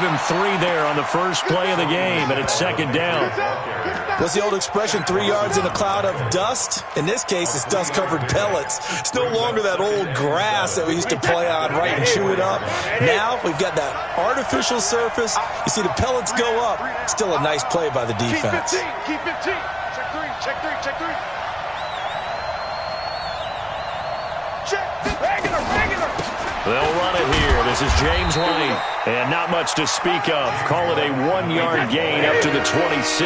him 3 there on the first play of the game, and it's second down. What's the old expression, 3 yards in a cloud of dust? In this case, it's dust-covered pellets. It's no longer that old grass that we used to play on, right, and chew it up. Now we've got that artificial surface. You see the pellets go up. Still a nice play by the defense. Keep 15. Check 3, check 3, check 3. Check. Regular. They'll run it here. This is James White. And not much to speak of. Call it a 1-yard gain up to the 26.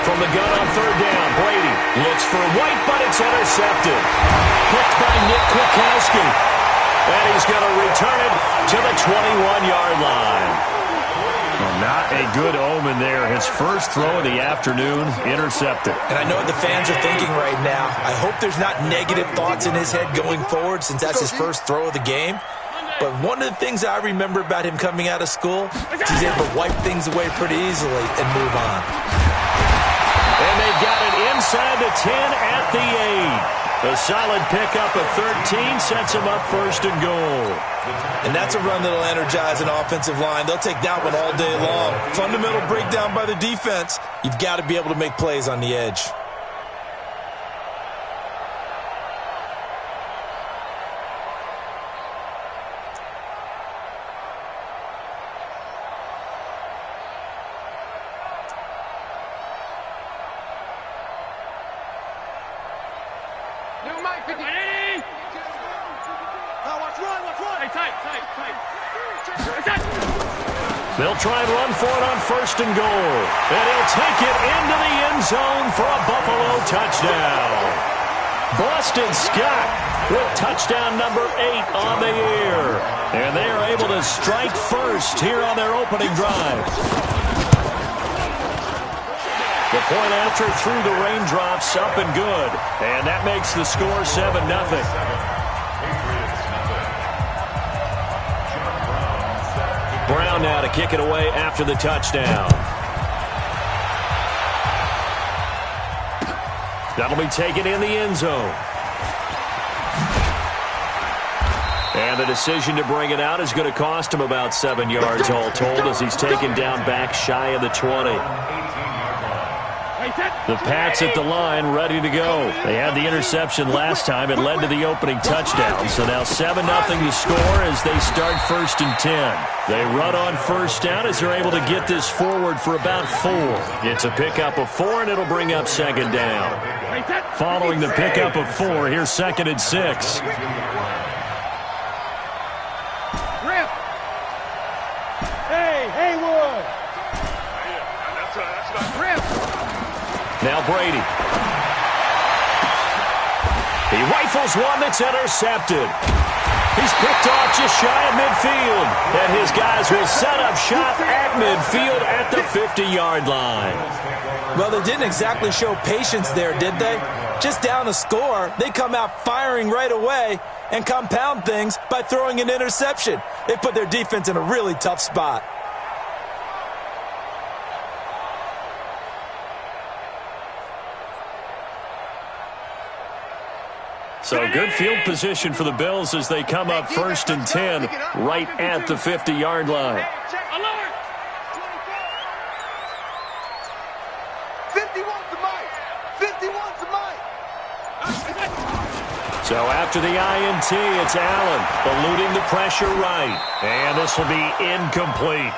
From the gun on third down, Brady looks for White, but it's intercepted. Picked by Nick Kwiatkowski. And he's going to return it to the 21-yard line. Well, not a good omen there. His first throw of the afternoon, intercepted. And I know what the fans are thinking right now. I hope there's not negative thoughts in his head going forward since that's his first throw of the game. But one of the things I remember about him coming out of school is he's able to wipe things away pretty easily and move on. And they've got it inside the 10 at the 8. A solid pickup of 13 sets him up first and goal. And that's a run that'll energize an offensive line. They'll take that one all day long. Fundamental breakdown by the defense. You've got to be able to make plays on the edge. They'll try and run for it on first and goal. And he'll take it into the end zone for a Buffalo touchdown. Boston Scott with touchdown number 8 on the year. And they are able to strike first here on their opening drive. The point after through the raindrops, up and good. And that makes the score 7-0. Brown now to kick it away after the touchdown. That'll be taken in the end zone. And the decision to bring it out is going to cost him about 7 yards all told as he's taken down back shy of the 20. The Pats at the line ready to go. They had the interception last time. It led to the opening touchdown. So now 7-0 to score as they start first and 10. They run on first down as they're able to get this forward for about 4. It's a pickup of 4, and it'll bring up second down. Following the pickup of 4, here's second and 6. Now Brady. He rifles one that's intercepted. He's picked off just shy of midfield. And his guys will set up shop at midfield at the 50-yard line. Well, they didn't exactly show patience there, did they? Just down a score, they come out firing right away and compound things by throwing an interception. They put their defense in a really tough spot. So good field position for the Bills as they come up first and 10 right at the 50-yard line. 51's the mic. 51's the mic. So after the INT, it's Allen eluding the pressure right. And this will be incomplete.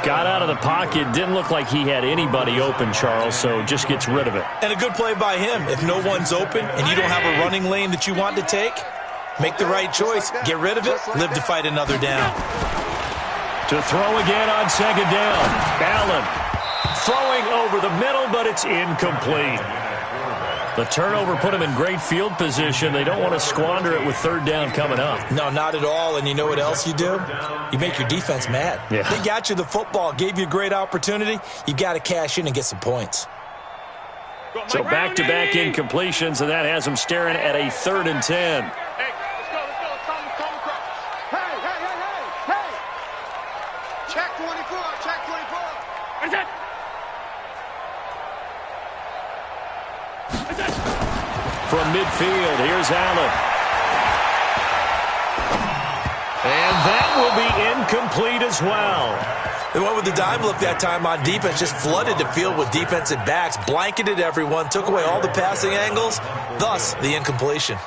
Got out of the pocket. Didn't look like he had anybody open, Charles, so just gets rid of it. And a good play by him. If no one's open and you don't have a running lane that you want to take, make the right choice. Get rid of it. Live to fight another down. To throw again on second down. Allen throwing over the middle, but it's incomplete. The turnover put him in great field position. They don't want to squander it with third down coming up. No, not at all. And you know what else you do? You make your defense mad. Yeah. They got you the football, gave you a great opportunity. You got to cash in and get some points. So back-to-back incompletions, and that has them staring at a 3rd and 10. Hey, let's go. Come across. Hey. Check 24. Is it? From midfield, here's Allen. And that will be incomplete as well. They went with the dime look that time on defense, just flooded the field with defensive backs, blanketed everyone, took away all the passing angles, thus the incompletion.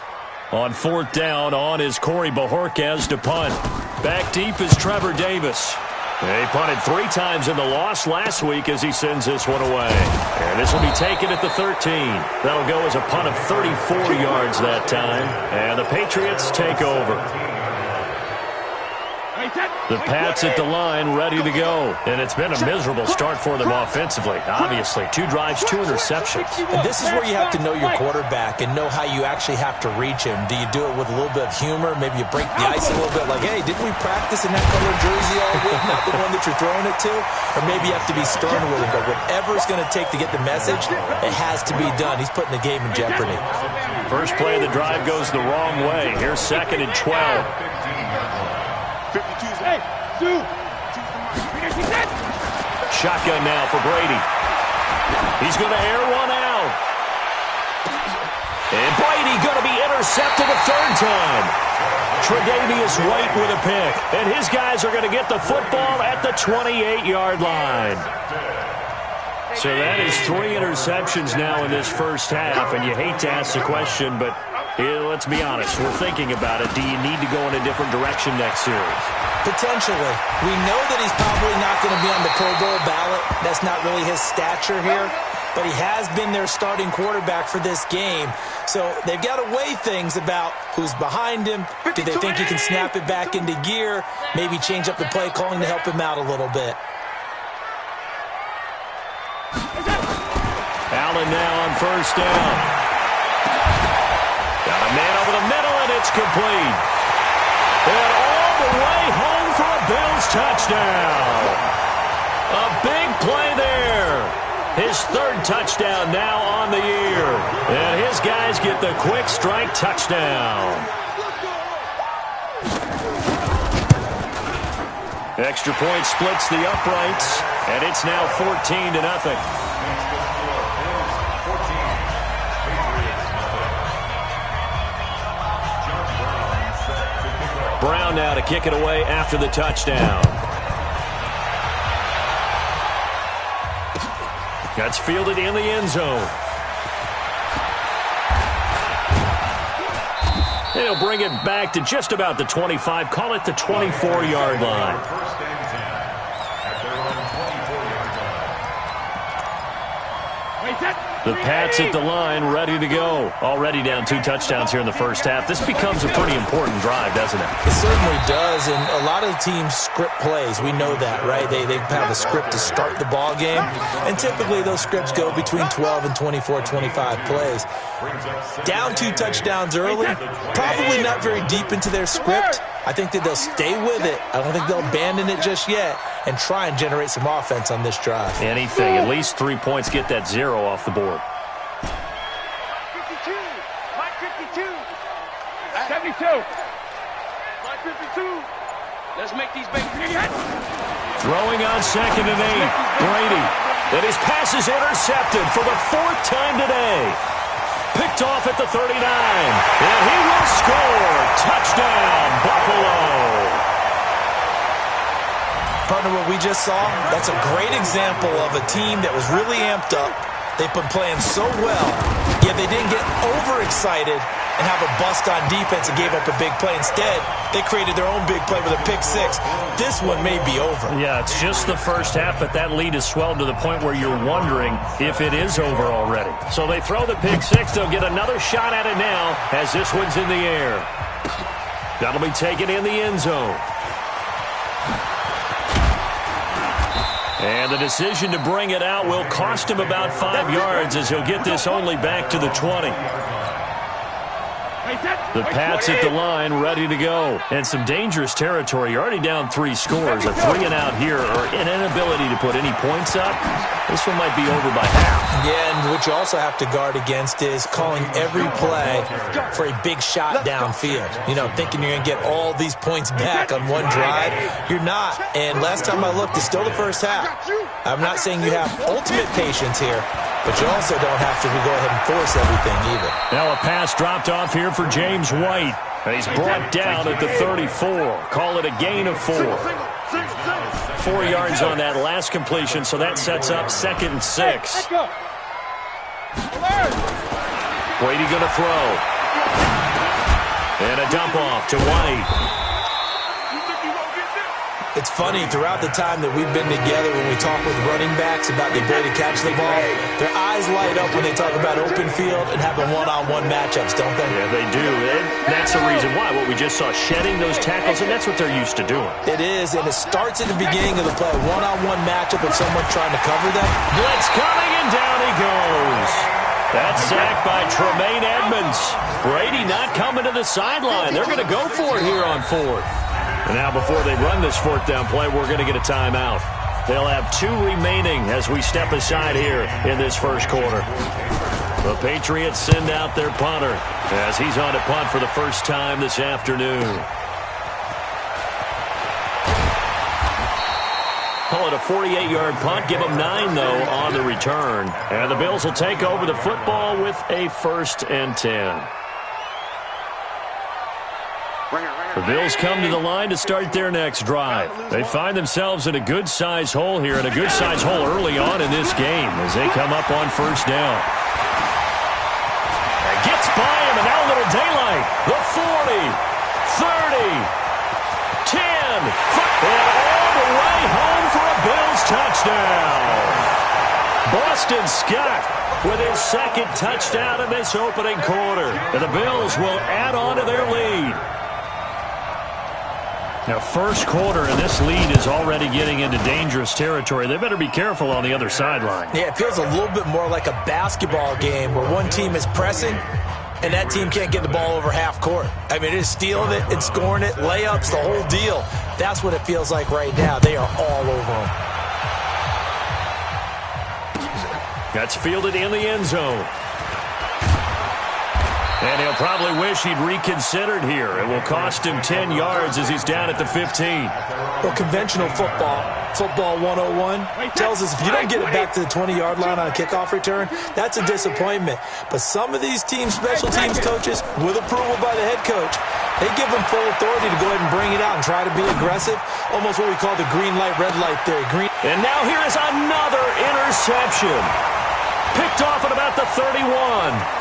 On fourth down, on is Corey Bojorquez to punt. Back deep is Trevor Davis. He punted 3 times in the loss last week as he sends this one away. And this will be taken at the 13. That'll go as a punt of 34 yards that time. And the Patriots take over. The Pats at the line, ready to go. And it's been a miserable start for them offensively. Obviously, 2 drives, 2 interceptions. And this is where you have to know your quarterback and know how you actually have to reach him. Do you do it with a little bit of humor? Maybe you break the ice a little bit like, hey, didn't we practice in that color jersey all week, not the one that you're throwing it to? Or maybe you have to be stern with him. But whatever it's going to take to get the message, it has to be done. He's putting the game in jeopardy. First play of the drive goes the wrong way. Here's 2nd and 12. Shotgun now for Brady. He's going to air one out. And Brady going to be intercepted a 3rd time. Tre'Davious White with a pick. And his guys are going to get the football at the 28-yard line. So that is 3 interceptions now in this first half. And you hate to ask the question, but let's be honest. We're thinking about it. Do you need to go in a different direction next series? Potentially. We know that he's probably not going to be on the Pro Bowl ballot. That's not really his stature here. But he has been their starting quarterback for this game. So they've got to weigh things about who's behind him. Do they think he can snap it back into gear? Maybe change up the play calling to help him out a little bit. Allen now on first down. Got a man over the middle, and it's complete. And all the way home for a Bills touchdown. A big play there. His 3rd touchdown now on the year. And his guys get the quick strike touchdown. Extra point splits the uprights, and it's now 14-0. Brown now to kick it away after the touchdown. That's fielded in the end zone. He'll bring it back to just about the 25. Call it the 24-yard line. The Pats at the line, ready to go. Already down 2 touchdowns here in the first half. This becomes a pretty important drive, doesn't it? It certainly does, and a lot of the teams script plays. We know that, right? They have a script to start the ball game, and typically those scripts go between 12 and 24, 25 plays. Down 2 touchdowns early, probably not very deep into their script. I think that they'll stay with it. I don't think they'll abandon it just yet and try and generate some offense on this drive. Anything. At least 3 points. Get that 0 off the board. 52. Mike 52. 72. Mike 52. Let's make these babies hit. Throwing on 2nd and 8. Brady. And his pass is intercepted for the 4th time today. Picked off at the 39. And he will score. Touchdown, Buffalo. Partner, what we just saw, that's a great example of a team that was really amped up. They've been playing so well, yet they didn't get overexcited and have a bust on defense and gave up a big play. Instead, they created their own big play with a pick 6. This one may be over. Yeah, it's just the first half, but that lead has swelled to the point where you're wondering if it is over already. So they throw the pick 6. They'll get another shot at it now as this one's in the air. That'll be taken in the end zone. And the decision to bring it out will cost him about 5 yards as he'll get this only back to the 20. The Pats at the line, ready to go. And some dangerous territory. You're already down 3 scores. A 3-and-out here, or an inability to put any points up. This one might be over by half. Yeah, and what you also have to guard against is calling every play for a big shot downfield. You know, thinking you're going to get all these points back on one drive. You're not. And last time I looked, it's still the first half. I'm not saying you have ultimate patience here, but you also don't have to go ahead and force everything either. Now a pass dropped off here for James White. He's brought down at the 34. Call it a gain of 4. 4 yards on that last completion, so that sets up 2nd and 6. Brady going to throw. And a dump off to White. It's funny, throughout the time that we've been together, when we talk with running backs about the ability to catch the ball, their eyes light up when they talk about open field and having one-on-one matchups, don't they? Yeah, they do. And that's the reason why. What we just saw, shedding those tackles, and that's what they're used to doing. It is, and it starts at the beginning of the play. One-on-one matchup with someone trying to cover them. Blitz coming, and down he goes. That's sacked by Tremaine Edmonds. Brady not coming to the sideline. They're going to go for it here on 4th. And now before they run this 4th down play, we're going to get a timeout. They'll have 2 remaining as we step aside here in this first quarter. The Patriots send out their punter as he's on to punt for the first time this afternoon. Call it a 48-yard punt. Give them 9, though, on the return. And the Bills will take over the football with a 1st and 10. The Bills come to the line to start their next drive. They find themselves in a good-sized hole here, and a good-sized hole early on in this game as they come up on 1st down. And gets by him, and now a little daylight. The 40, 30, 10, and all the way home for a Bills touchdown. Boston Scott with his 2nd touchdown in this opening quarter. And the Bills will add on to their lead. Now, first quarter, and this lead is already getting into dangerous territory. They better be careful on the other sideline. Yeah, it feels a little bit more like a basketball game where one team is pressing and that team can't get the ball over half court. I mean, it is stealing it and scoring it, layups, the whole deal. That's what it feels like right now. They are all over them. That's fielded in the end zone. And he'll probably wish he'd reconsidered here. It will cost him 10 yards as he's down at the 15. Well, conventional football 101, tells us if you don't get it back to the 20-yard line on a kickoff return, that's a disappointment. But some of these special teams coaches, with approval by the head coach, they give them full authority to go ahead and bring it out and try to be aggressive, almost what we call the green light, red light theory. And now here is another interception. Picked off at about the 31.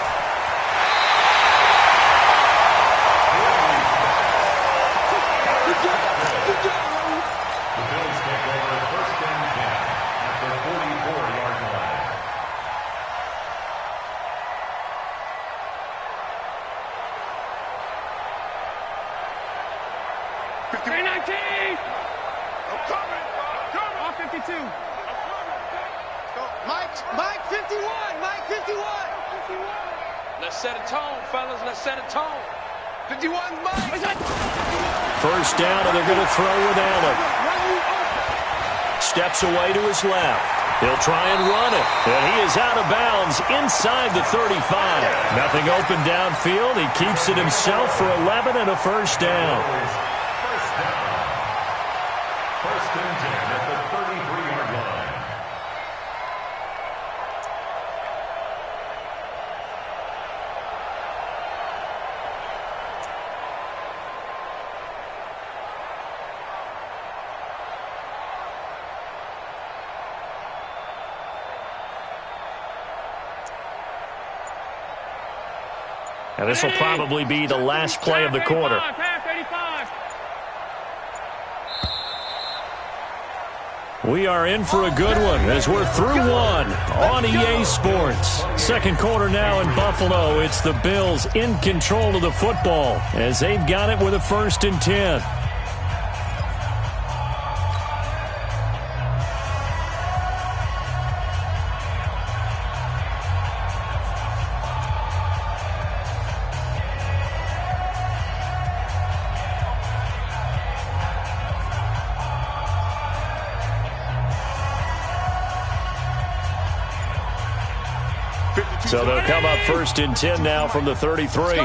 Mike 51. Let's set a tone, fellas. Let's set a tone. 51, Mike. First down, and they're going to throw with Allen. Steps away to his left. He'll try and run it. And he is out of bounds inside the 35. Nothing open downfield. He keeps it himself for 11 and a first down. First and 10 at the 33-yard line. Now this will probably be the last play of the quarter. We are in for a good one as we're through one on EA Sports. Second quarter now in Buffalo. It's the Bills in control of the football as they've got it with a 1st and 10. So they'll come up 1st and 10 now from the 33.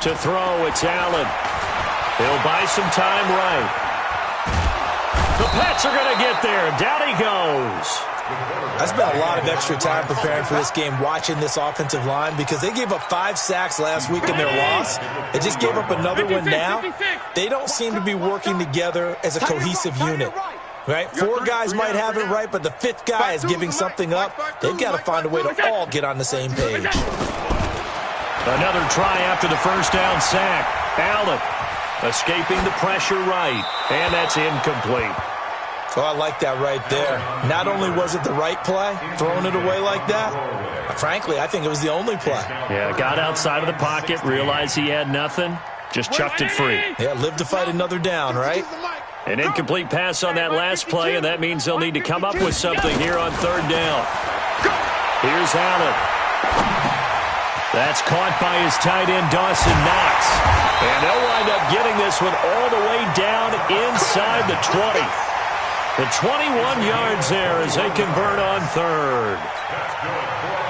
To throw, it's Allen. He'll buy some time right. The Pats are going to get there. Down he goes. I spent a lot of extra time preparing for this game watching this offensive line because they gave up 5 sacks last week in their loss. They just gave up another one now. They don't seem to be working together as a cohesive unit. Right? 4 guys might have it right, but the 5th guy is giving something up. They've got to find a way to all get on the same page. Another try after the first down sack. Allen escaping the pressure right, and that's incomplete. Oh, I like that right there. Not only was it the right play, throwing it away like that, frankly, I think it was the only play. Yeah, got outside of the pocket, realized he had nothing, just chucked it free. Yeah, live to fight another down, right? An incomplete pass on that last play, and that means they'll need to come up with something here on 3rd down. Here's Allen. That's caught by his tight end, Dawson Knox. And they'll wind up getting this one all the way down inside the 20. The 21 yards there as they convert on 3rd.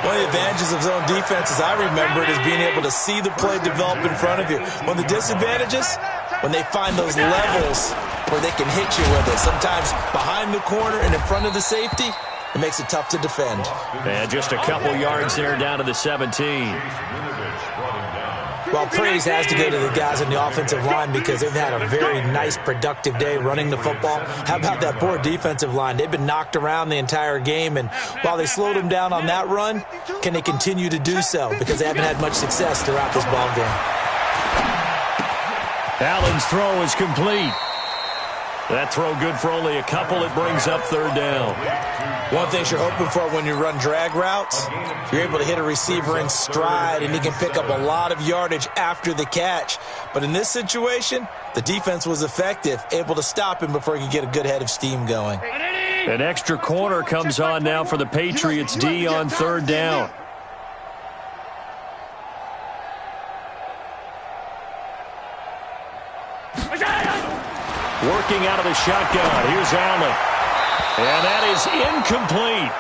One of the advantages of zone defense, as I remember it, is being able to see the play develop in front of you. One of the disadvantages, when they find those levels where they can hit you with it, sometimes behind the corner and in front of the safety, it makes it tough to defend. And just a couple yards there down to the 17. Well, praise has to go to the guys on the offensive line because they've had a very nice, productive day running the football. How about that poor defensive line? They've been knocked around the entire game, and while they slowed them down on that run, can they continue to do so? Because they haven't had much success throughout this ball game. Allen's throw is complete. That throw good for only a couple. It brings up 3rd down. One thing you're hoping for when you run drag routes, you're able to hit a receiver in stride, and he can pick up a lot of yardage after the catch. But in this situation, the defense was effective, able to stop him before he could get a good head of steam going. An extra corner comes on now for the Patriots D on 3rd down. Working out of the shotgun. Here's Allen. And that is incomplete.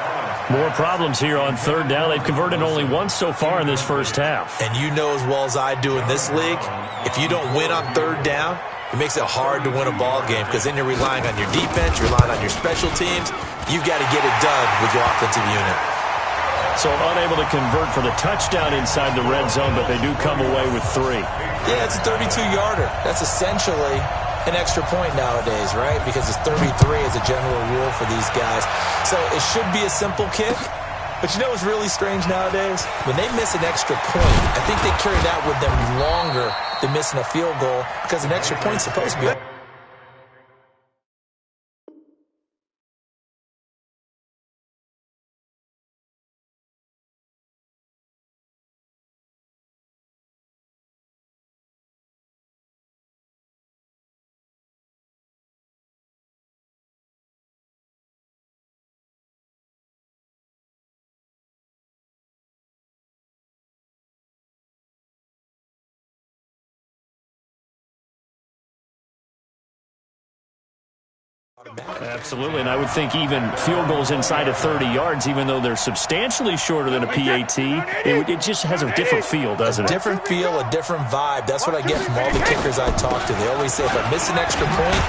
More problems here on 3rd down. They've converted only once so far in this first half. And you know as well as I do in this league, if you don't win on 3rd down, it makes it hard to win a ball game because then you're relying on your defense, you're relying on your special teams. You've got to get it done with your offensive unit. So unable to convert for the touchdown inside the red zone, but they do come away with 3. Yeah, it's a 32-yarder. That's essentially an extra point nowadays, right? Because it's 33 as a general rule for these guys. So it should be a simple kick. But you know what's really strange nowadays? When they miss an extra point, I think they carry that with them longer than missing a field goal because an extra point's supposed to be... Absolutely, and I would think even field goals inside of 30 yards, even though they're substantially shorter than a PAT, it just has a different feel, doesn't it? A different feel, a different vibe. That's what I get from all the kickers I talk to. They always say if I miss an extra point,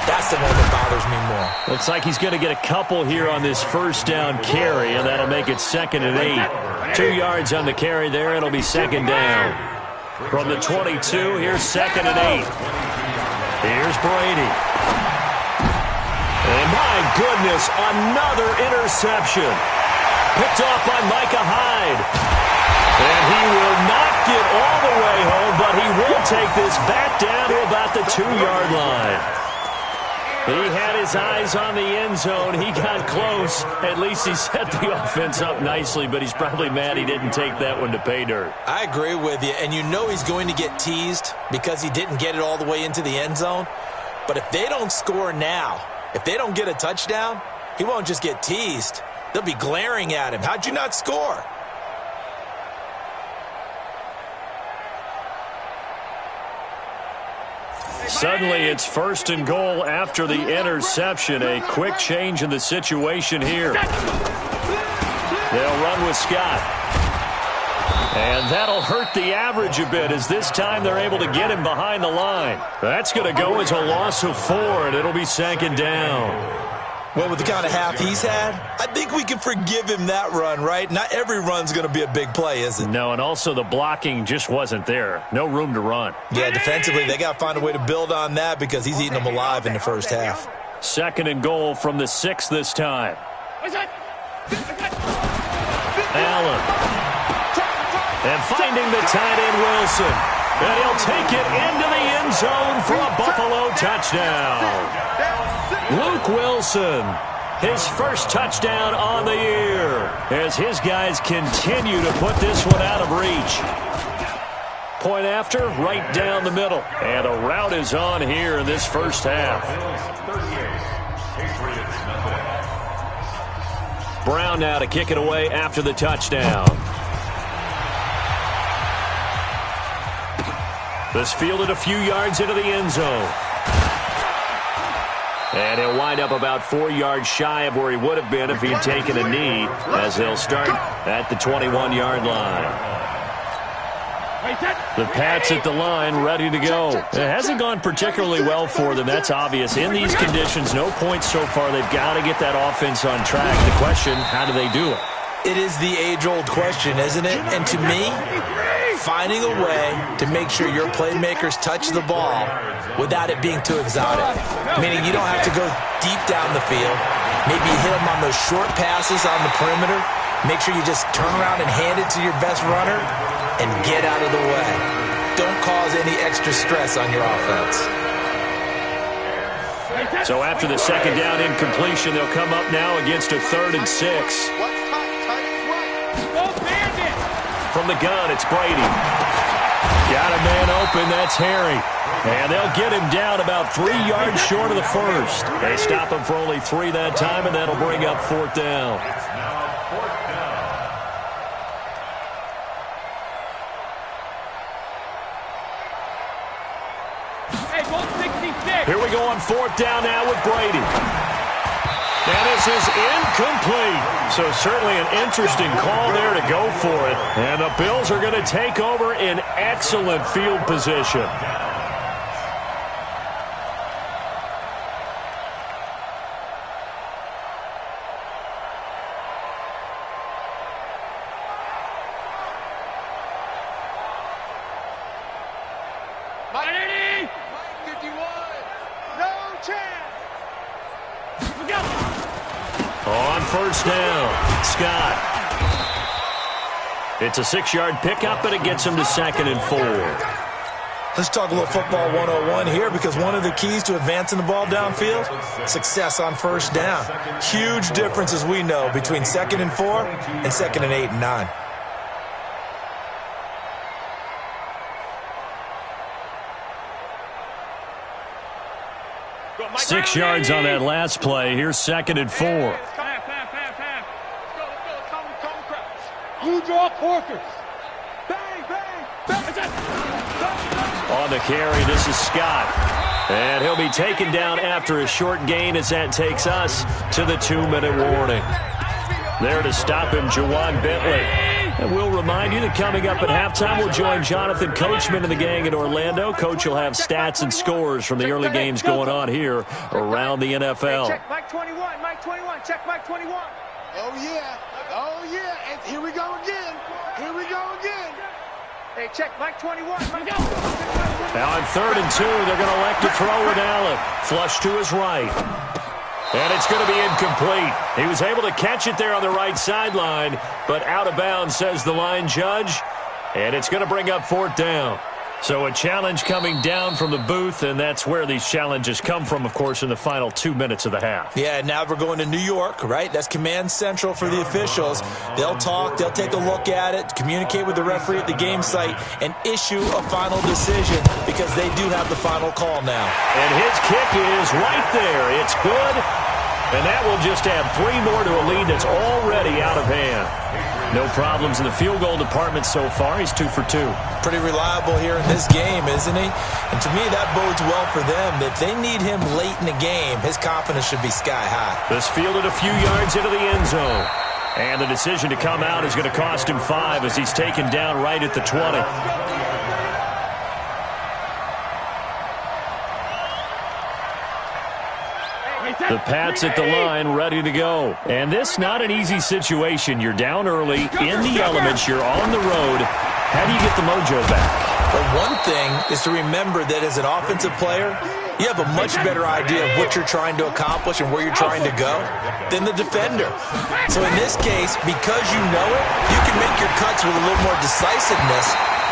that's the one that bothers me more. Looks like he's going to get a couple here on this first down carry, and that'll make it 2nd and 8. 2 yards on the carry there. It'll be 2nd down. From the 22, here's 2nd and 8. Here's Brady. And my goodness, another interception. Picked off by Micah Hyde. And he will not get all the way home, but he will take this back down to about the 2-yard line. He had his eyes on the end zone. He got close. At least he set the offense up nicely, but he's probably mad he didn't take that one to pay dirt. I agree with you, and you know he's going to get teased because he didn't get it all the way into the end zone. But if they don't score now, if they don't get a touchdown, he won't just get teased. They'll be glaring at him. How'd you not score? Suddenly, it's 1st and goal after the interception. A quick change in the situation here. They'll run with Scott. And that'll hurt the average a bit as this time they're able to get him behind the line. That's going to go as a loss of 4, and it'll be 2nd down. Well, with the kind of half he's had, I think we can forgive him that run, right? Not every run's going to be a big play, is it? No, and also the blocking just wasn't there. No room to run. Yeah, defensively, they got to find a way to build on that because he's eating them alive in the first half. 2nd and goal from the 6 this time. Allen. And finding the tight end, Wilson. And he'll take it into the end zone for a Buffalo touchdown. Luke Wilson, his first touchdown on the year, as his guys continue to put this one out of reach. Point after, right down the middle. And a rout is on here in this first half. Brown now to kick it away after the touchdown. This fielded a few yards into the end zone. And he'll wind up about 4 yards shy of where he would have been if he'd taken a knee, as they'll start at the 21-yard line. The Pats at the line, ready to go. It hasn't gone particularly well for them, that's obvious. In these conditions, no points so far. They've got to get that offense on track. The question, how do they do it? It is the age-old question, isn't it? And to me, finding a way to make sure your playmakers touch the ball without it being too exotic. Meaning you don't have to go deep down the field. Maybe you hit them on those short passes on the perimeter. Make sure you just turn around and hand it to your best runner and get out of the way. Don't cause any extra stress on your offense. So after the 2nd down incompletion, they'll come up now against a 3rd and 6. From the gun, it's Brady. Got a man open, that's Harry. And they'll get him down about 3 yards short of the first. They stop him for only 3 that time, and that'll bring up 4th down. Here we go on 4th down now with Brady. And this is incomplete. So certainly an interesting call there to go for it. And the Bills are going to take over in excellent field position. On 1st down, Scott. It's a 6-yard pickup, but it gets him to 2nd and 4. Let's talk a little football 101 here, because one of the keys to advancing the ball downfield, success on 1st down. Huge difference, as we know, between 2nd and 4 and 2nd and 8 and 9. Six yards on that last play. Here's 2nd and 4. You draw corkers. Bang, bang, bang. On the carry, this is Scott. And he'll be taken down after a short gain as that takes us to the 2-minute warning. There to stop him, Juwan Bentley. And we'll remind you that coming up at halftime, we'll join Jonathan Coachman and the gang in Orlando. Coach will have stats and scores from the early games going on here around the NFL. Hey, check Mike 21, Mike 21, check Mike 21. Oh, yeah, and here we go again. Hey, check Mike 21, Mike. Now on 3rd and 2, they're going to elect to throw with Allen. Flush to his right. And it's going to be incomplete. He was able to catch it there on the right sideline, but out of bounds, says the line judge. And it's going to bring up 4th down. So a challenge coming down from the booth, and that's where these challenges come from, of course, in the final 2 minutes of the half. Yeah, now we're going to New York, right? That's command central for the officials. They'll talk, they'll take a look at it, communicate with the referee at the game site, and issue a final decision because they do have the final call now. And his kick is right there. It's good, and that will just add 3 more to a lead that's already out of hand. No problems in the field goal department so far. He's 2 for 2. Pretty reliable here in this game, isn't he? And to me, that bodes well for them. If they need him late in the game, his confidence should be sky high. This fielded a few yards into the end zone. And the decision to come out is going to cost him 5 as he's taken down right at the 20. The Pats at the line, ready to go. And this not an easy situation. You're down early, in the elements, you're on the road. How do you get the mojo back? Well, one thing is to remember that as an offensive player, you have a much better idea of what you're trying to accomplish and where you're trying to go than the defender. So in this case, because you know it, you can make your cuts with a little more decisiveness.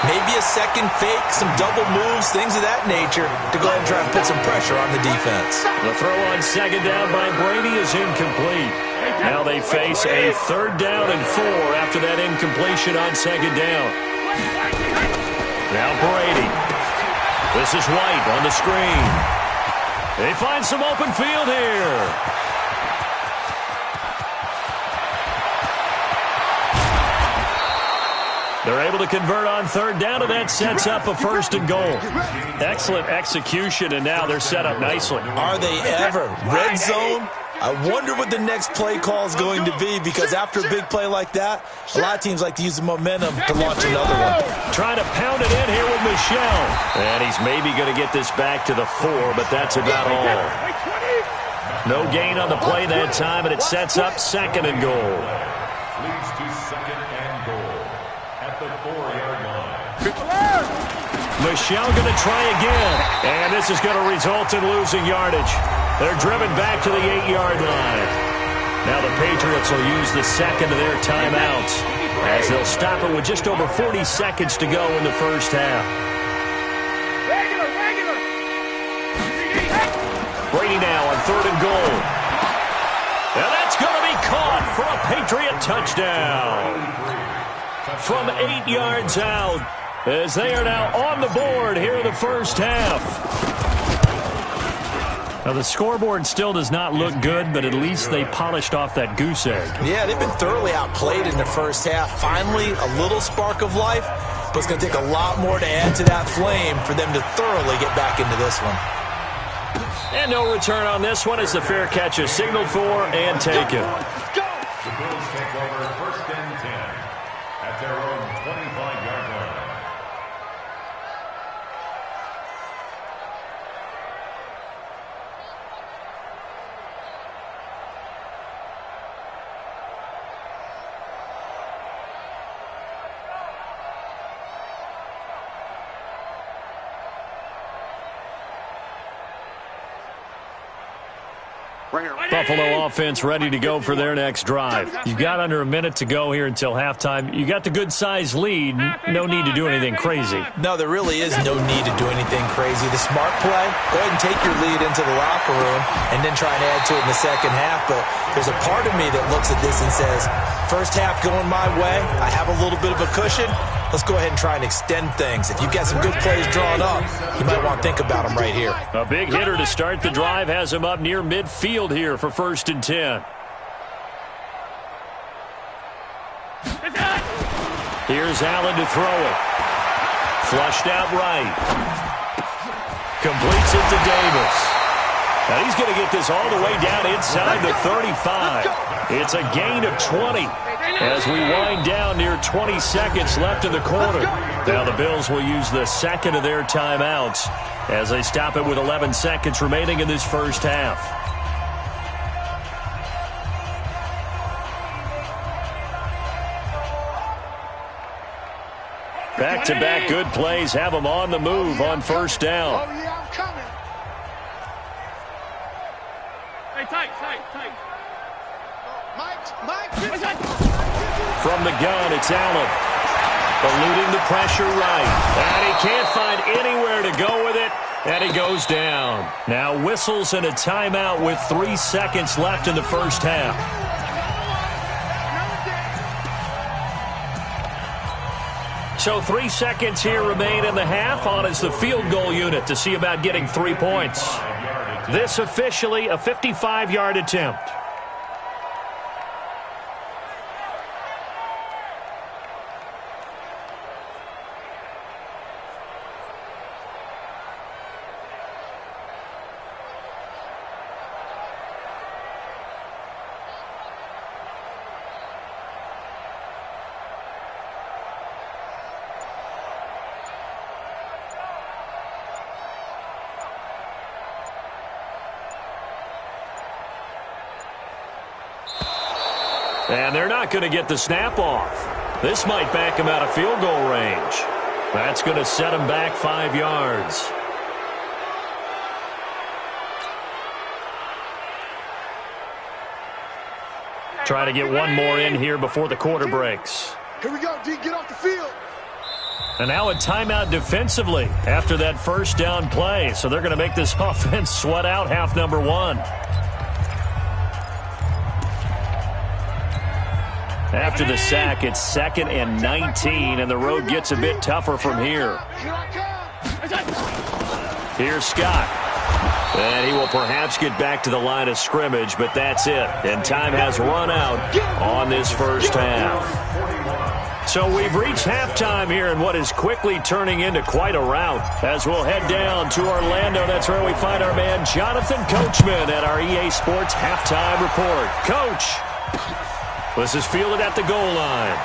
Maybe a second fake, some double moves, things of that nature to go ahead and try and put some pressure on the defense. The throw on second down by Brady is incomplete. Now they face a 3rd down and 4 after that incompletion on second down. Now Brady. This is White on the screen. They find some open field here. They're able to convert on 3rd down, and that sets up a 1st and goal. Excellent execution, and now they're set up nicely. Are they ever? Red zone? I wonder what the next play call is going to be, because after a big play like that, a lot of teams like to use the momentum to launch another one. Trying to pound it in here with Michel. And he's maybe going to get this back to the 4, but that's about all. No gain on the play that time, and it sets up 2nd and goal. Leads to 2nd and goal at the 4-yard line. Michel going to try again, and this is going to result in losing yardage. They're driven back to the 8-yard line. Now the Patriots will use the 2nd of their timeouts as they'll stop it with just over 40 seconds to go in the first half. Brady now on 3rd and goal. And that's going to be caught for a Patriot touchdown. From 8 yards out, as they are now on the board here in the first half. Now, the scoreboard still does not look good, but at least they polished off that goose egg. Yeah, they've been thoroughly outplayed in the first half. Finally, a little spark of life, but it's going to take a lot more to add to that flame for them to thoroughly get back into this one. And no return on this one as the fair catch is signaled for and taken. The Bills take over 1st and 10 at their own 25-yard line. Buffalo offense ready to go for their next drive. You've got under a minute to go here until halftime. You got the good-sized lead. No need to do anything crazy. No, there really is no need to do anything crazy. The smart play, go ahead and take your lead into the locker room and then try and add to it in the second half. But there's a part of me that looks at this and says, first half going my way, I have a little bit of a cushion. Let's go ahead and try and extend things. If you've got some good plays drawn up, you might want to think about them right here. A big hitter to start the drive has him up near midfield here for 1st and 10. Here's Allen to throw it. Flushed out right. Completes it to Davis. Now he's going to get this all the way down inside the 35. It's a gain of 20 as we wind down near 20 seconds left in the quarter. Now the Bills will use the 2nd of their timeouts as they stop it with 11 seconds remaining in this first half. Back-to-back good plays have them on the move on 1st down. Oh, yeah, I'm coming. Hey, tight. Mike. From the gun, it's Allen. Eluding the pressure right. And he can't find anywhere to go with it. And he goes down. Now whistles and a timeout with 3 seconds left in the first half. So 3 seconds here remain in the half. On is the field goal unit to see about getting 3 points. This officially a 55-yard attempt. And they're not going to get the snap off. This might back him out of field goal range. That's going to set him back 5 yards. Try to get one more in here before the quarter breaks. Here we go, D. Get off the field. And now a timeout defensively after that first down play. So they're going to make this offense sweat out half number 1. After the sack, it's 2nd and 19, and the road gets a bit tougher from here. Here's Scott. And he will perhaps get back to the line of scrimmage, but that's it. And time has run out on this first half. So we've reached halftime here in what is quickly turning into quite a rout. As we'll head down to Orlando, that's where we find our man Jonathan Coachman at our EA Sports Halftime Report. Coach, this is fielded at the goal line.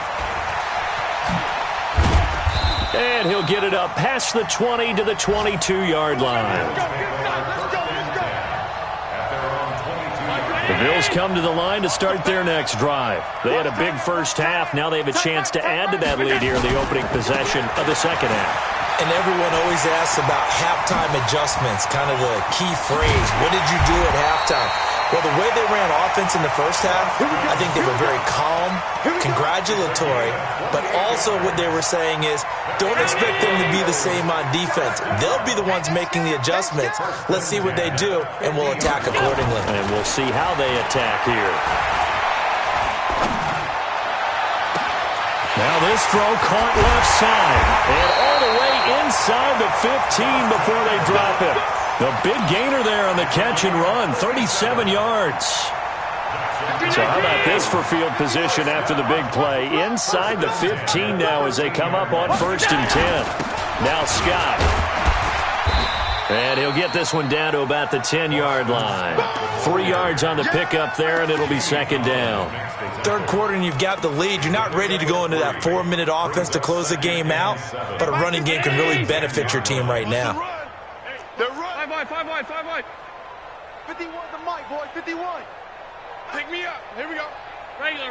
And he'll get it up past the 20 to the 22-yard line. The Bills come to the line to start their next drive. They had a big first half. Now they have a chance to add to that lead here in the opening possession of the second half. And everyone always asks about halftime adjustments, kind of the key phrase. What did you do at halftime? Well, the way they ran offense in the first half, I think they were very calm, congratulatory, but also what they were saying is don't expect them to be the same on defense. They'll be the ones making the adjustments. Let's see what they do, and we'll attack accordingly. And we'll see how they attack here. Now this throw caught left side, and all the way inside the 15 before they drop it. The big gainer there on the catch and run, 37 yards. So how about this for field position after the big play? Inside the 15 now as they come up on 1st and 10. Now Scott. And he'll get this one down to about the 10-yard line. 3 yards on the pickup there, and it'll be 2nd down. Third quarter and you've got the lead. You're not ready to go into that 4-minute offense to close the game out, but a running game can really benefit your team right now. They're running. 5 wide. 51 to Mike, boy, 51. Pick me up. Here we go. Regular.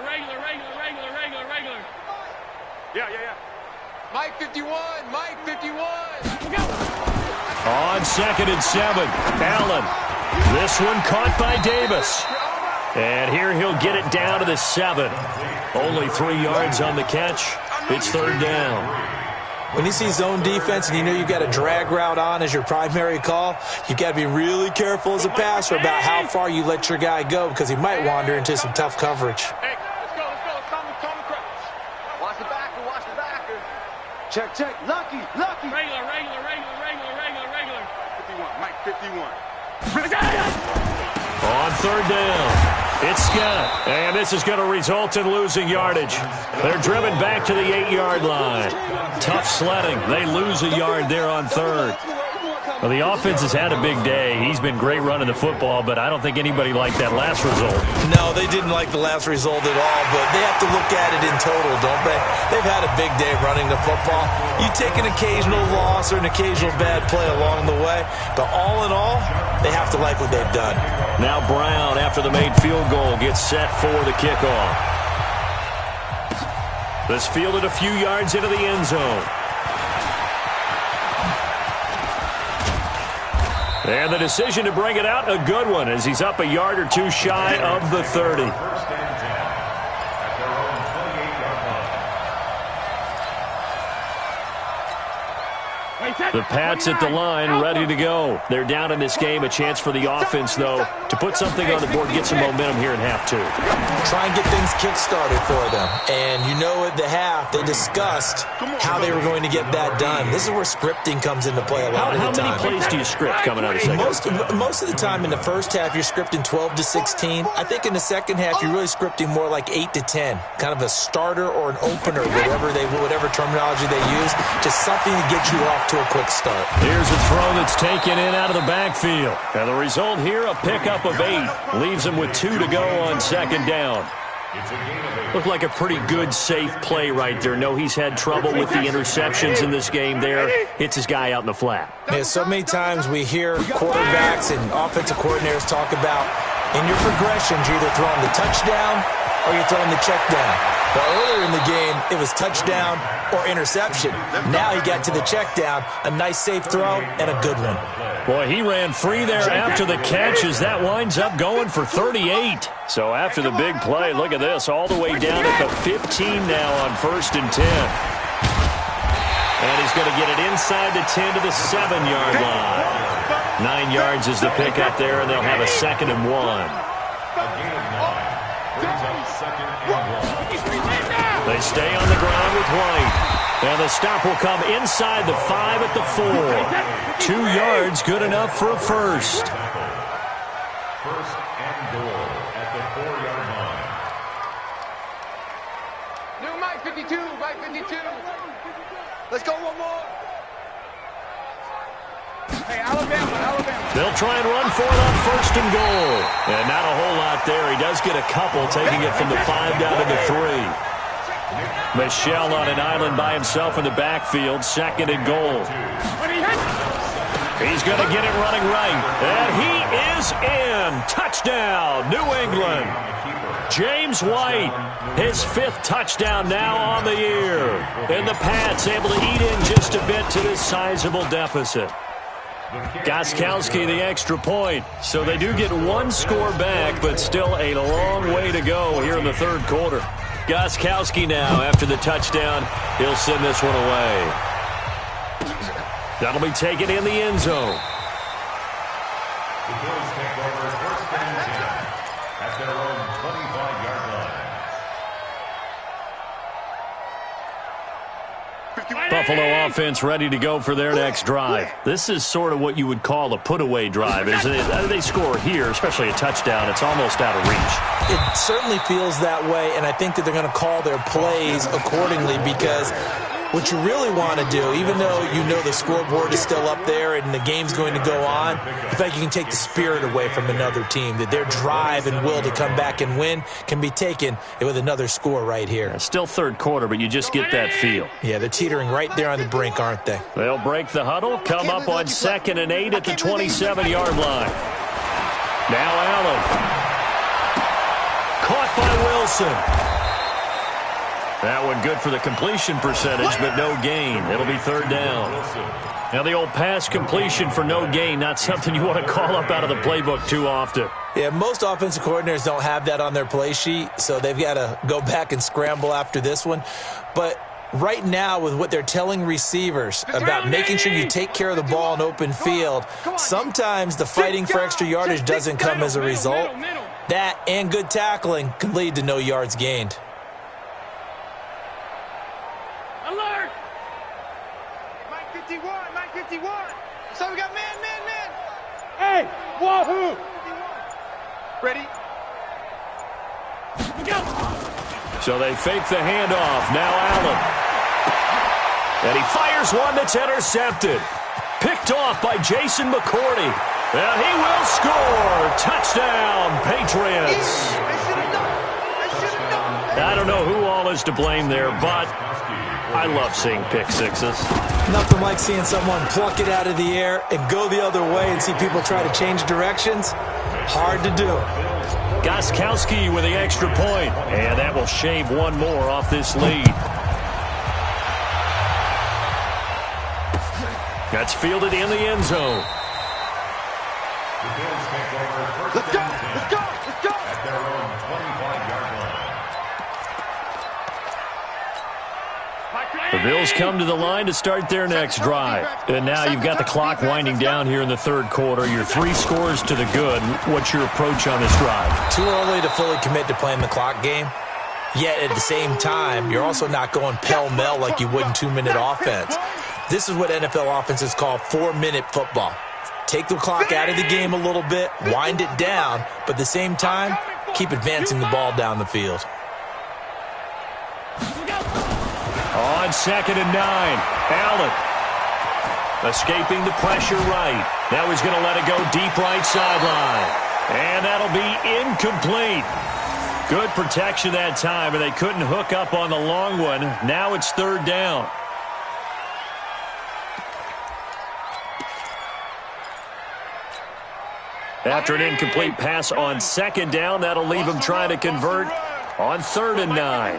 Yeah. Mike 51. On 2nd and 7, Allen. This one caught by Davis. And here he'll get it down to the 7. Only 3 yards on the catch. It's 3rd down. When you see zone defense and you know you've got a drag route on as your primary call, you've got to be really careful as a passer about how far you let your guy go because he might wander into some tough coverage. Hey, let's go. Come across. Watch the backer. Check. Lucky. Regular. 51. Mike 51. On 3rd down, it's Scott. And this is going to result in losing yardage. They're driven back to the 8-yard line. Tough sledding. They lose a yard there on 3rd. Well, the offense has had a big day. He's been great running the football, but I don't think anybody liked that last result. No, they didn't like the last result at all, but they have to look at it in total, don't they? They've had a big day running the football. You take an occasional loss or an occasional bad play along the way, but all in all, they have to like what they've done. Now Brown, after the made field goal, gets set for the kickoff. This fielded a few yards into the end zone. And the decision to bring it out, a good one, as he's up a yard or two shy of the 30. The Pats at the line, ready to go. They're down in this game. A chance for the offense, though, to put something on the board, get some momentum here in half 2. Try and get things kick-started for them. And you know at the half, they discussed how they were going to get that done. This is where scripting comes into play a lot of the time. How many plays do you script coming out of the second? Most of the time in the first half, you're scripting 12 to 16. I think in the second half, you're really scripting more like 8 to 10. Kind of a starter or an opener, whatever terminology they use. Just something to get you off to a quick start. Here's a throw that's taken in out of the backfield. And the result here, a pickup of 8. Leaves him with 2 to go on 2nd down. Looked like a pretty good, safe play right there. No, he's had trouble with the interceptions in this game there. Hits his guy out in the flat. Yeah, so many times we hear quarterbacks and offensive coordinators talk about in your progressions, you're either throwing the touchdown or you're throwing the check down. But earlier in the game, it was touchdown or interception. Now he got to the check down, a nice safe throw, and a good one. Boy, he ran free there after the catch as that winds up going for 38. So after the big play, look at this, all the way down at the 15 now on 1st and 10. And he's going to get it inside the 10 to the 7-yard line. 9 yards is the pickup there, and they'll have a 2nd and 1. They stay on the ground with White. And the stop will come inside the 5 at the 4. 2 yards, good enough for a first. 1st and goal at the 4-yard line. New Mike 52, Mike 52. Let's go one more. Hey, Alabama. They'll try and run for it on 1st and goal. And not a whole lot there. He does get a couple, taking it from the 5 down to the 3. Michelle on an island by himself in the backfield, 2nd and goal. He's going to get it running right. And he is in. Touchdown, New England. James White, his 5th touchdown now on the year. And the Pats able to eat in just a bit to this sizable deficit. Gostkowski the extra point. So they do get 1 score back, but still a long way to go here in the 3rd quarter. Gostkowski now, after the touchdown, he'll send this one away. That'll be taken in the end zone. The Bills take over 1st and 10 at their own 25-yard line. Buffalo offense ready to go for their next drive. This is sort of what you would call a put-away drive, isn't it? They score here, especially a touchdown. It's almost out of reach. It certainly feels that way, and I think that they're going to call their plays accordingly because what you really want to do, even though you know the scoreboard is still up there and the game's going to go on, in fact, you can take the spirit away from another team, that their drive and will to come back and win can be taken with another score right here. Still 3rd quarter, but you just get that feel. Yeah, they're teetering right there on the brink, aren't they? They'll break the huddle, come up on 2nd and 8 at the 27-yard line. Now Allen. Caught by Wilson. That one good for the completion percentage, but no gain. It'll be 3rd down. Now the old pass completion for no gain, not something you want to call up out of the playbook too often. Yeah, most offensive coordinators don't have that on their play sheet, so they've got to go back and scramble after this one. But right now, with what they're telling receivers about making sure you take care of the ball in open field, sometimes the fighting for extra yardage doesn't come as a result. That and good tackling can lead to no yards gained. Alert! Mike 51. So we got man. Hey, wahoo! Ready? Go! So they fake the handoff. Now Allen. And he fires one that's intercepted. Picked off by Jason McCourty. And he will score. Touchdown, Patriots. I don't know who all is to blame there, but I love seeing pick sixes. Nothing like seeing someone pluck it out of the air and go the other way and see people try to change directions. Hard to do. Gostkowski with the extra point, and that will shave one more off this lead. That's fielded in the end zone. Let's go! At their own 25-yard line. The Bills come to the line to start their next drive. And now you've got the clock winding down here in the 3rd quarter. You're 3 scores to the good. What's your approach on this drive? Too early to fully commit to playing the clock game. Yet at the same time, you're also not going pell-mell like you would in 2-minute offense. This is what NFL offenses call 4-minute football. Take the clock out of the game a little bit, wind it down, but at the same time, keep advancing the ball down the field. On 2nd and 9, Allen escaping the pressure right. Now he's going to let it go deep right sideline. And that'll be incomplete. Good protection that time, and they couldn't hook up on the long one. Now it's 3rd down. After an incomplete pass on 2nd down, that'll leave him trying to convert On 3rd and 9.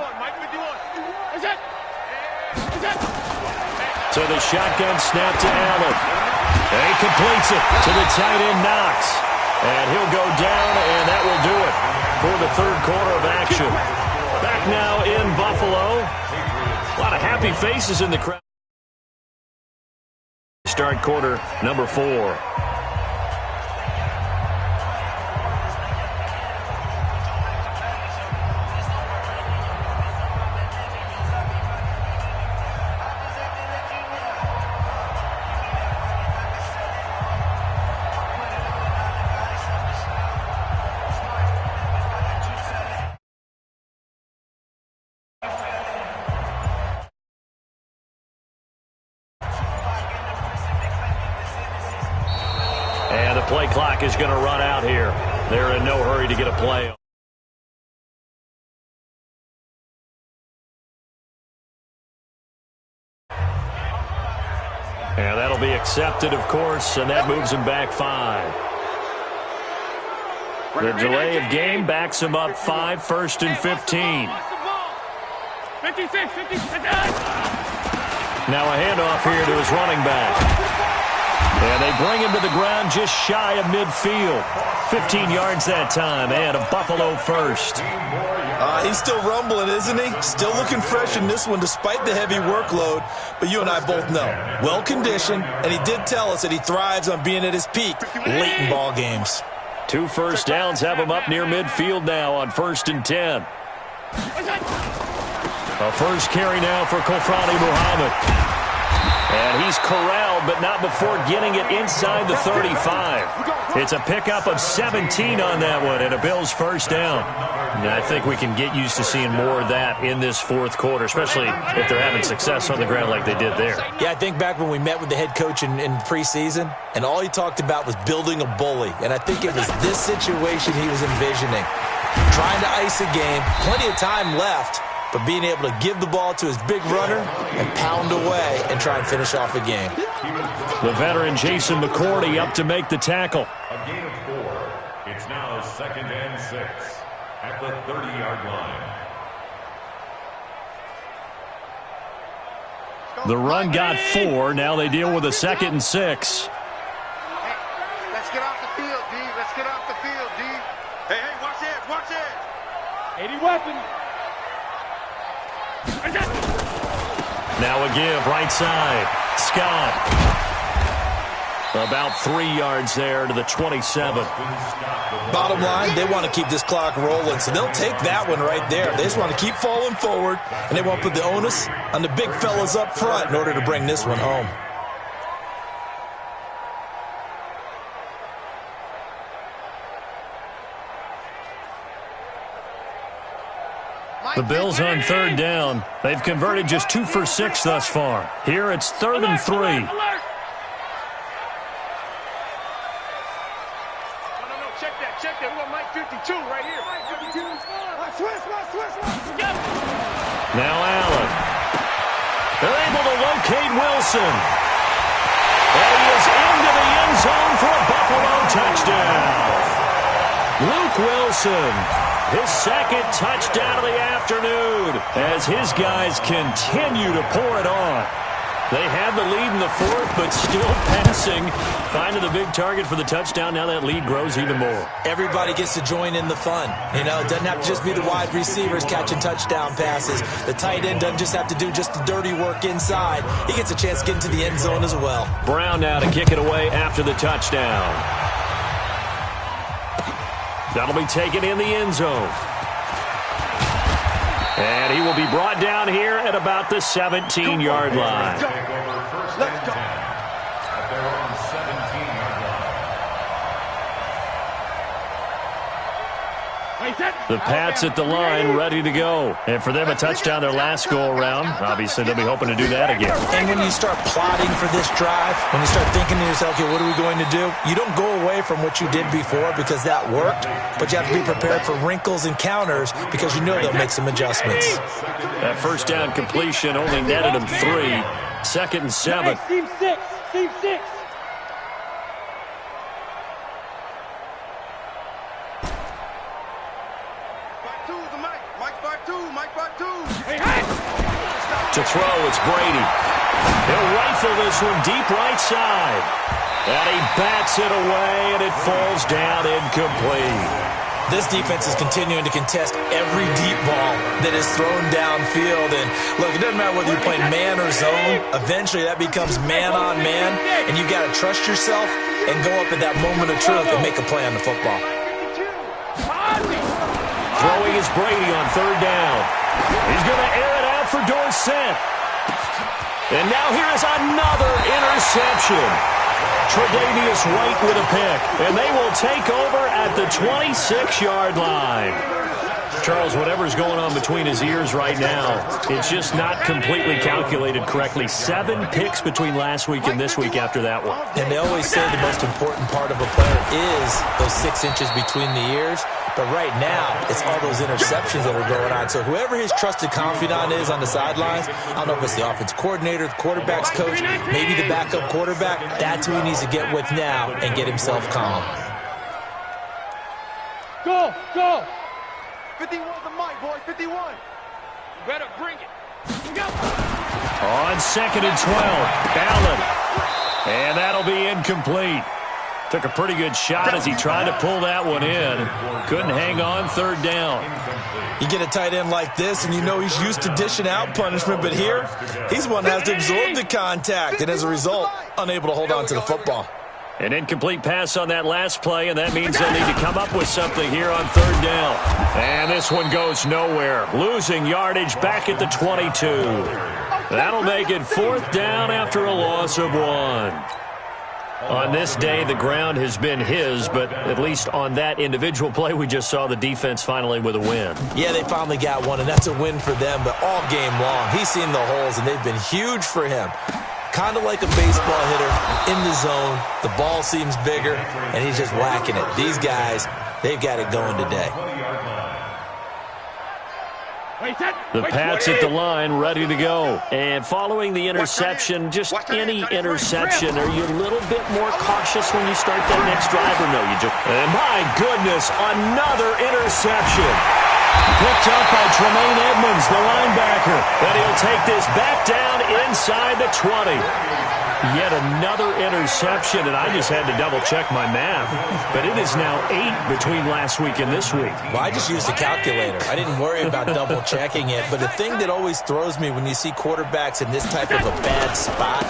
So the shotgun snap to Allen. And he completes it to the tight end Knox. And he'll go down, and that will do it for the 3rd quarter of action. Back now in Buffalo. A lot of happy faces in the crowd. Start quarter number 4. And the play clock is going to run out here. They're in no hurry to get a play. And that'll be accepted, of course, and that moves him back 5. The delay of game backs him up 5, 1st and 15. 56, 56. Now a handoff here to his running back. And they bring him to the ground just shy of midfield. 15 yards that time, and a Buffalo first. He's still rumbling, isn't he? Still looking fresh in this one despite the heavy workload. But you and I both know, well-conditioned, and he did tell us that he thrives on being at his peak late in ball games. 2 first downs have him up near midfield now on 1st and 10. A first carry now for Kofrani Muhammad. And he's corralled, but not before getting it inside the 35. It's a pickup of 17 on that one, and a Bills first down. And I think we can get used to seeing more of that in this 4th quarter, especially if they're having success on the ground like they did there. Yeah, I think back when we met with the head coach in preseason, and all he talked about was building a bully. And I think it was this situation he was envisioning. Trying to ice a game, plenty of time left, but being able to give the ball to his big runner and pound away and try and finish off a game. The veteran Jason McCourty up to make the tackle. A gain of 4. It's now 2nd and 6 at the 30-yard line. The run got 4. Now they deal with a 2nd and 6. Hey, let's get off the field, D. Let's get off the field, D. Hey, watch it, watch it. 80 weapons. Now a give, right side. Scott. About 3 yards there to the 27. Bottom line, they want to keep this clock rolling, so they'll take that one right there. They just want to keep falling forward, and they won't put the onus on the big fellas up front in order to bring this one home. The Bills on 3rd down. They've converted just 2 for 6 thus far. Here it's 3rd and 3. No, check that. We got Mike 52 right here. Mike 52. Switch. Now Allen. They're able to locate Wilson. And he is into the end zone for a Buffalo touchdown. Luke Wilson, his 2nd touchdown of the afternoon, as his guys continue to pour it on. They had the lead in the 4th, but still passing. Finding the big target for the touchdown. Now that lead grows even more. Everybody gets to join in the fun. You know, it doesn't have to just be the wide receivers catching touchdown passes. The tight end doesn't just have to do just the dirty work inside. He gets a chance to get into the end zone as well. Brown now to kick it away after the touchdown. That'll be taken in the end zone. And he will be brought down here at about the 17-yard line. Let's go. At their own 17-yard line. The Pats at the line, ready to go. And for them, a touchdown their last go-around. Obviously, they'll be hoping to do that again. And when you start plotting for this drive, when you start thinking to yourself, okay, what are we going to do? You don't go away from what you did before because that worked, but you have to be prepared for wrinkles and counters because you know they'll make some adjustments. That first down completion only netted him 3. 2nd and 7. Team 6. Mike To throw, it's Brady. He'll rifle this one deep right side. And he bats it away, and it falls down incomplete. This defense is continuing to contest every deep ball that is thrown downfield. And, look, it doesn't matter whether you're playing man or zone. Eventually, that becomes man-on-man, and you got to trust yourself and go up at that moment of truth and make a play on the football. Throwing is Brady on third down. He's going to air it out for Dorsett. And now here is another interception. Tre'Davious White with a pick, and they will take over at the 26-yard line. Charles, whatever's going on between his ears right now, it's just not completely calculated correctly. 7 picks between last week and this week after that one. And they always say the most important part of a player is those 6 inches between the ears. But right now, it's all those interceptions that are going on. So whoever his trusted confidant is on the sidelines, I don't know if it's the offense coordinator, the quarterback's coach, maybe the backup quarterback, that's who he needs to get with now and get himself calm. Go, go. 51 the mic, boy, 51. You better bring it. Go. On 2nd and 12, Allen. And that'll be incomplete. Took a pretty good shot as he tried to pull that one in. Couldn't hang on third down. You get a tight end like this, and you know he's used to dishing out punishment, but here, he's the one that has to absorb the contact, and as a result, unable to hold on to the football. An incomplete pass on that last play, and that means they'll need to come up with something here on third down. And this one goes nowhere. Losing yardage back at the 22. That'll make it 4th down after a loss of 1. On this day, the ground has been his, but at least on that individual play, we just saw the defense finally with a win. Yeah, they finally got one, and that's a win for them, but all game long, he's seen the holes, and they've been huge for him. Kind of like a baseball hitter in the zone. The ball seems bigger, and he's just whacking it. These guys, they've got it going today. The Pats at the line, ready to go. And following the interception, just any interception, are you a little bit more cautious when you start that next drive, or no? You just, and my goodness, another interception. Picked up by Tremaine Edmonds, the linebacker. And he'll take this back down inside the 20. Yet another interception, and I just had to double-check my math. But it is now 8 between last week and this week. Well, I just used a calculator. I didn't worry about double-checking it. But the thing that always throws me when you see quarterbacks in this type of a bad spot,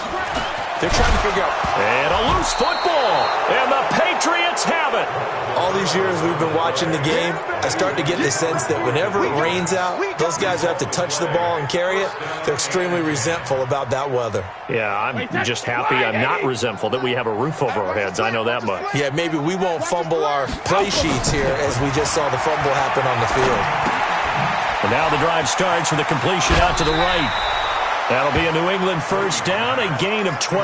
they're trying to figure out. And a loose football, and the Patriots have it. All these years we've been watching the game, I start to get the sense that whenever it rains out, those guys who have to touch the ball and carry it, they're extremely resentful about that weather. Yeah, I'm just happy I'm not resentful that we have a roof over our heads. I know that much. Yeah, maybe we won't fumble our play sheets here as we just saw the fumble happen on the field. And now the drive starts with a completion out to the right. That'll be a New England first down, a gain of 12.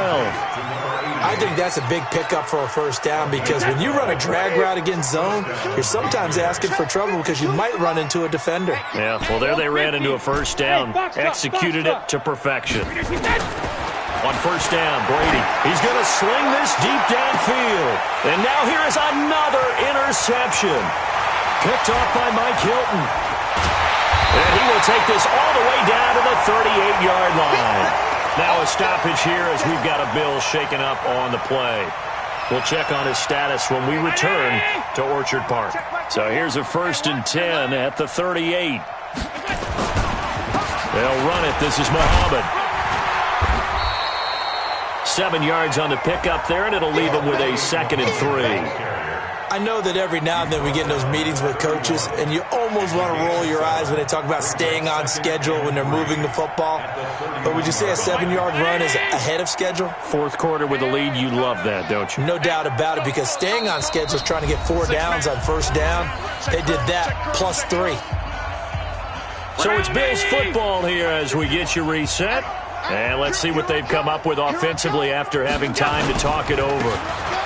I think that's a big pickup for a first down because when you run a drag route against zone, you're sometimes asking for trouble because you might run into a defender. Yeah, well, there they ran into a first down, executed it to perfection. On first down, Brady. He's going to sling this deep downfield. And now here is another interception. Picked off by Mike Hilton. And he will take this all the way down to the 38-yard line. Now a stoppage here as we've got a Bill shaken up on the play. We'll check on his status when we return to Orchard Park. So here's a 1st and 10 at the 38. They'll run it. This is Muhammad. 7 yards on the pickup there, and it'll leave him with a 2nd and 3. I know that every now and then we get in those meetings with coaches, and you almost want to roll your eyes when they talk about staying on schedule when they're moving the football. But would you say a 7-yard run is ahead of schedule? 4th quarter with a lead, you love that, don't you? No doubt about it, because staying on schedule is trying to get 4 downs on first down. They did that plus 3. So it's Bills football here as we get you reset. And let's see what they've come up with offensively after having time to talk it over.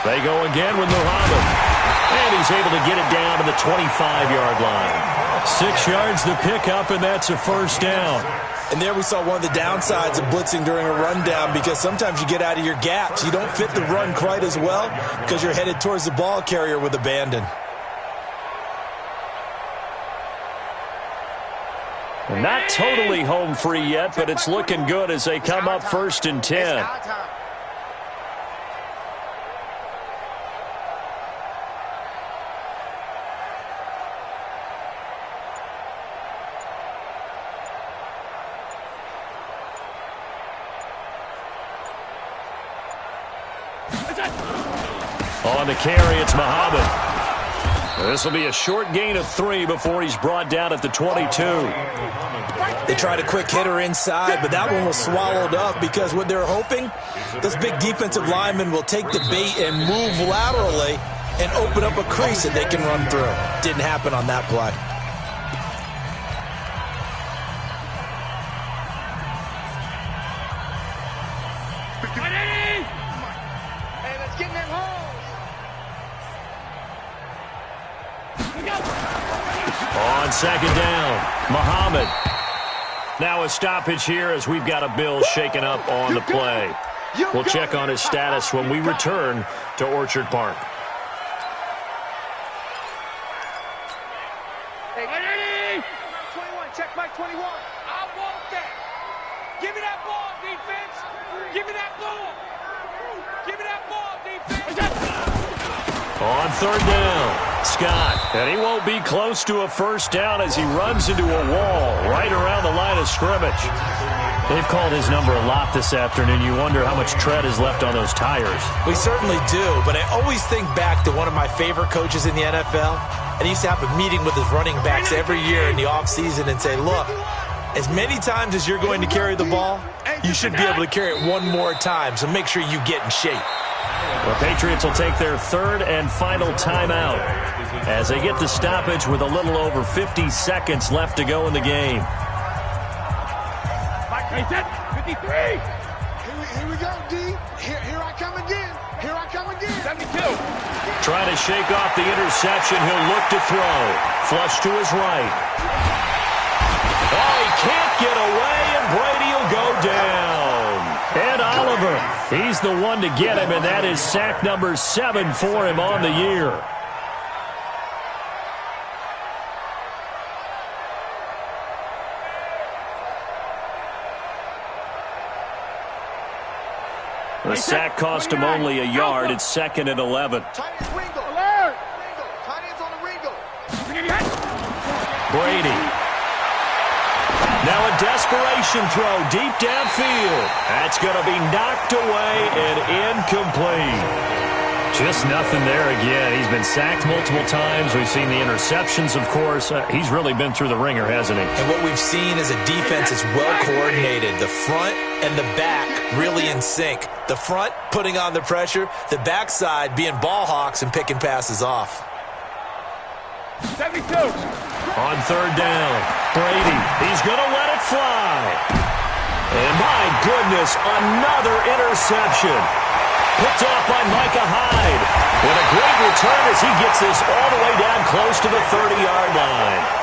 They go again with Muhammad. And he's able to get it down to the 25-yard line. 6 yards the pickup, and that's a first down. And there we saw one of the downsides of blitzing during a rundown because sometimes you get out of your gaps. You don't fit the run quite as well because you're headed towards the ball carrier with abandon. Not totally home free yet, but it's looking good as they come up 1st and 10. On the carry, it's Muhammad. This will be a short gain of 3 before he's brought down at the 22. They tried a quick hitter inside, but that one was swallowed up because what they're hoping, those big defensive linemen will take the bait and move laterally and open up a crease that they can run through. Didn't happen on that play. Hey, let's get in that hole. On 2nd down, Muhammad. Now a stoppage here as we've got a Bill shaken up on the play. We'll check on his status when we return to Orchard Park. Hey, 21, check Mike 21. I want that. Give me that ball, defense. Give me that ball. Give me that ball, defense. On 3rd down, Scott. And he won't be close to a 1st down as he runs into a wall right around the line of scrimmage. They've called his number a lot this afternoon. You wonder how much tread is left on those tires. We certainly do, but I always think back to one of my favorite coaches in the NFL, and he used to have a meeting with his running backs every year in the offseason and say, look, as many times as you're going to carry the ball, you should be able to carry it one more time, so make sure you get in shape. The Patriots will take their 3rd and final timeout as they get the stoppage with a little over 50 seconds left to go in the game. 53. Here we go, D. Here I come again. Here I come again. 72. Trying to shake off the interception. He'll look to throw. Flush to his right. Oh, he can't get away, and Brady will go down. Ed Oliver, he's the one to get him, and that is sack number 7 for him on the year. The sack cost him only a yard. It's 2nd and 11. Tight ends Ringo. Alert. Tight ends on the Ringo. Brady. Now a desperation throw deep downfield. That's going to be knocked away and incomplete. Just nothing there again. He's been sacked multiple times. We've seen the interceptions, of course. He's really been through the ringer, hasn't he? And what we've seen is a defense that's well coordinated. The front and the back really in sync. The front putting on the pressure, the backside being ball hawks and picking passes off. 72. On 3rd down, Brady. He's going to let it fly. And my goodness, another interception. Picked off by Micah Hyde. With a great return as he gets this all the way down close to the 30-yard line.